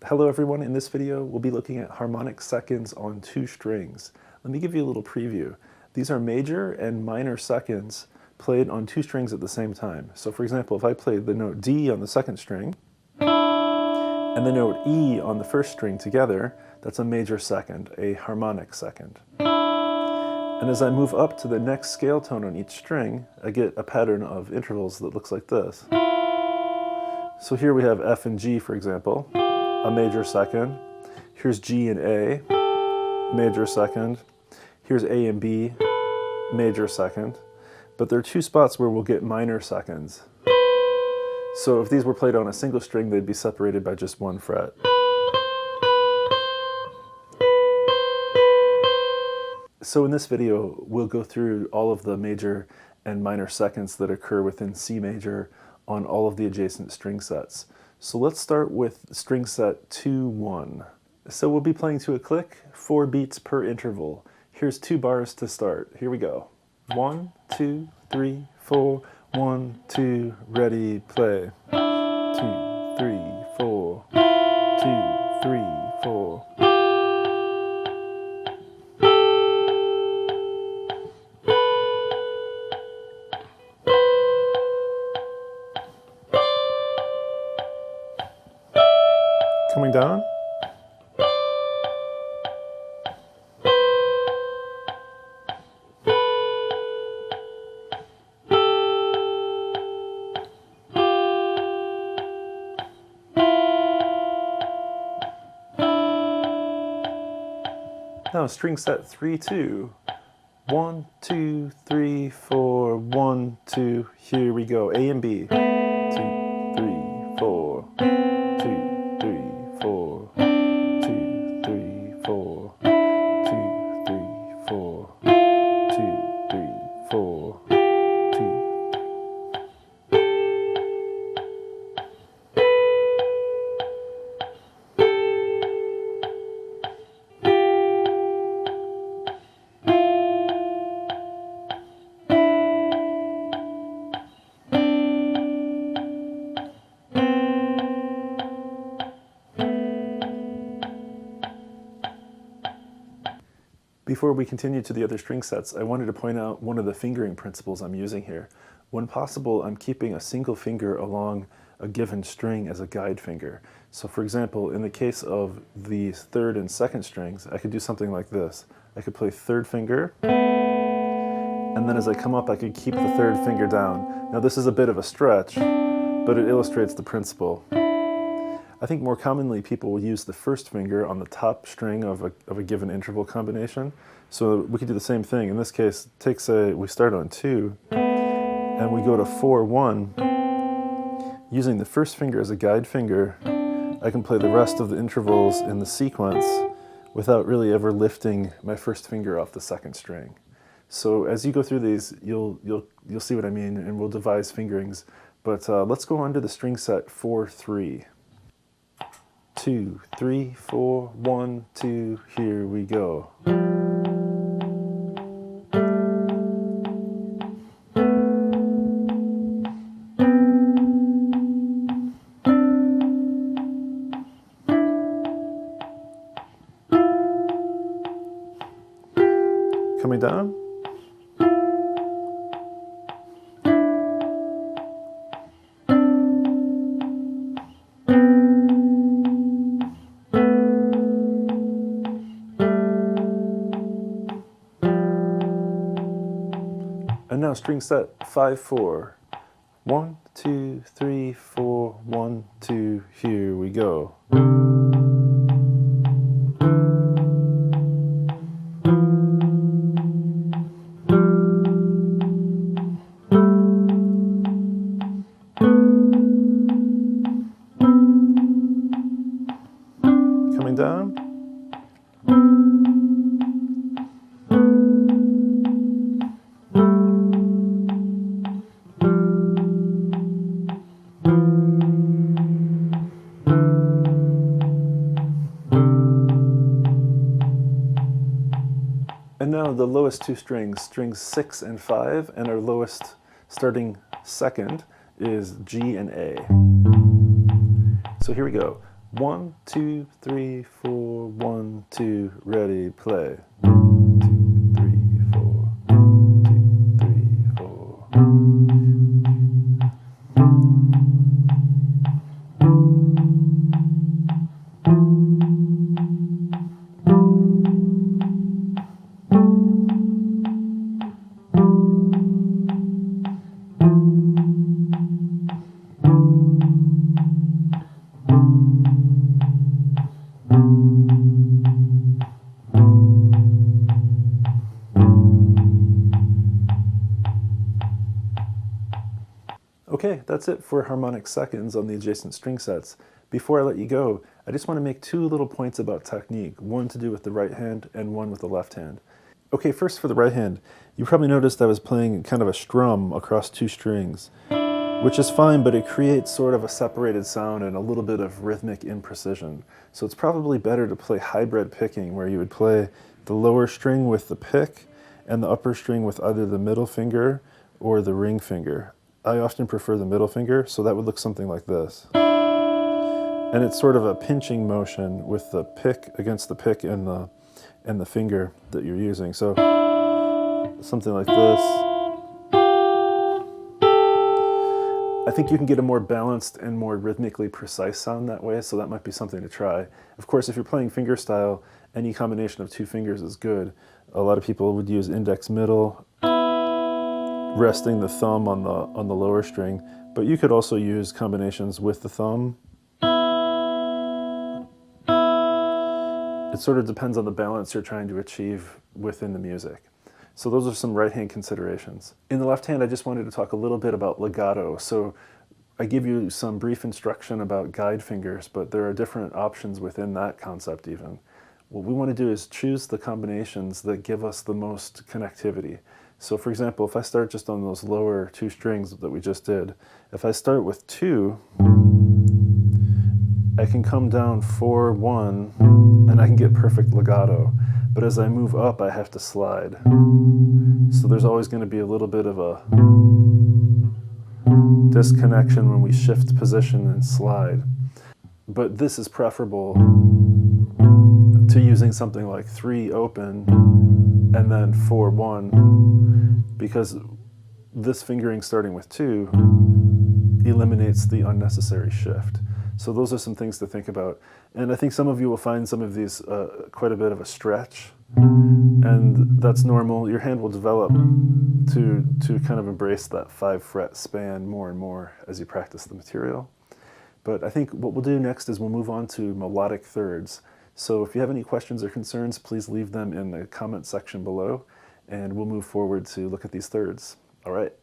Hello everyone, in this video we'll be looking at harmonic seconds on two strings. Let me give you a little preview. These are major and minor seconds played on two strings at the same time. So for example, if I played the note D on the second string and the note E on the first string together, that's a major second, a harmonic second. And as I move up to the next scale tone on each string, I get a pattern of intervals that looks like this. So here we have F and G, for example, a major second. Here's G and A, major second. Here's A and B, major second. But there are two spots where we'll get minor seconds. So if these were played on a single string, they'd be separated by just one fret. So in this video, we'll go through all of the major and minor seconds that occur within C major on all of the adjacent string sets. So let's start with string set 2-1. So we'll be playing to a click, 4 beats per interval. Here's 2 bars to start. Here we go. 1, 2, 3, 4, 1, 2, ready, play. 2, 3, 4, 2, 3, 4. Coming down. Now string set 3-2. 1, 2, 3, 4, 1, 2. Here we go. A and B. 2, 3, 4. 2, 3, 4. 2, 3, 4. 2, 3, 4. 2, 3, 4. 2. Before we continue to the other string sets, I wanted to point out one of the fingering principles I'm using here. When possible, I'm keeping a single finger along a given string as a guide finger. So for example, in the case of the third and second strings, I could do something like this. I could play third finger, and then as I come up, I could keep the third finger down. Now this is a bit of a stretch, but it illustrates the principle. I think more commonly people will use the first finger on the top string of a given interval combination. So we could do the same thing. In this case, we start on 2 and we go to 4-1. Using the first finger as a guide finger, I can play the rest of the intervals in the sequence without really ever lifting my first finger off the second string. So as you go through these, you'll see what I mean, and we'll devise fingerings. But let's go on to the string set 4-3. 2, 3, 4, 1, 2, here we go. Coming down. And now string set 5-4. 1, 2, 3, 4, 1, 2, here we go. Coming down. And now the lowest two strings, strings 6 and 5, and our lowest starting second is G and A. So here we go. 1, 2, 3, 4, 1, 2, ready, play. 2, 3, 4, 2, 3, 4. Okay, that's it for harmonic seconds on the adjacent string sets. Before I let you go, I just want to make two little points about technique, one to do with the right hand and one with the left hand. Okay, first for the right hand, you probably noticed I was playing kind of a strum across two strings, which is fine, but it creates sort of a separated sound and a little bit of rhythmic imprecision. So it's probably better to play hybrid picking, where you would play the lower string with the pick and the upper string with either the middle finger or the ring finger. I often prefer the middle finger, so that would look something like this. And it's sort of a pinching motion with the pick against the pick and the finger that you're using. So something like this. I think you can get a more balanced and more rhythmically precise sound that way, so that might be something to try. Of course, if you're playing fingerstyle, any combination of two fingers is good. A lot of people would use index middle, resting the thumb on the lower string, but you could also use combinations with the thumb. It sort of depends on the balance you're trying to achieve within the music. So those are some right hand considerations. In the left hand, I just wanted to talk a little bit about legato. So I give you some brief instruction about guide fingers, but there are different options within that concept even. What we want to do is choose the combinations that give us the most connectivity. So for example, if I start just on those lower two strings that we just did, if I start with 2, I can come down 4, 1, and I can get perfect legato. But as I move up, I have to slide. So there's always going to be a little bit of a disconnection when we shift position and slide. But this is preferable to using something like 3 open and then 4, 1, because this fingering starting with 2 eliminates the unnecessary shift. So those are some things to think about. And I think some of you will find some of these quite a bit of a stretch, and that's normal. Your hand will develop to kind of embrace that 5-fret span more and more as you practice the material. But I think what we'll do next is we'll move on to melodic thirds. So if you have any questions or concerns, please leave them in the comment section below, and we'll move forward to look at these thirds. All right.